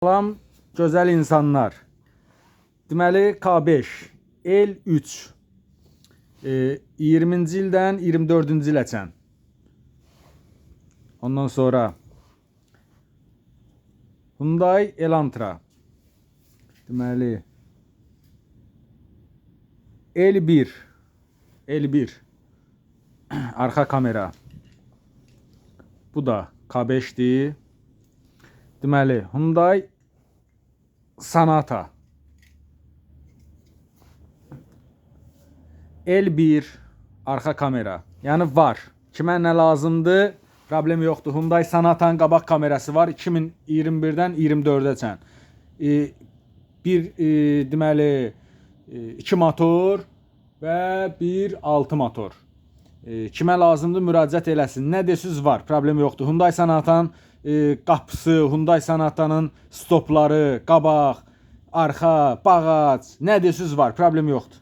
Salam, gözəl insanlar. Deməli, K5, L3, 20-ci ildən 24-cü iləcən. Ondan sonra Hyundai Elantra. Deməli, L1, arxa kamera. Bu da K5'dir. Deməli, Hyundai Sonata. L1, arxa kamera. Yəni var. Kimə nə lazımdır? Problem yoxdur. Hyundai Sonata'nın qabaq kamerası var. 2021-dən 24-əcən. Deməli, 2 motor və 1.6 motor. Kimə lazımdır müraciət eləsin. Nə desiniz var, problem yoxdur. Hyundai Sonata'nın qapısı, Hyundai Sonata'nın stopları, qabaq, arxa, bağac, nə desiniz var, problem yoxdur.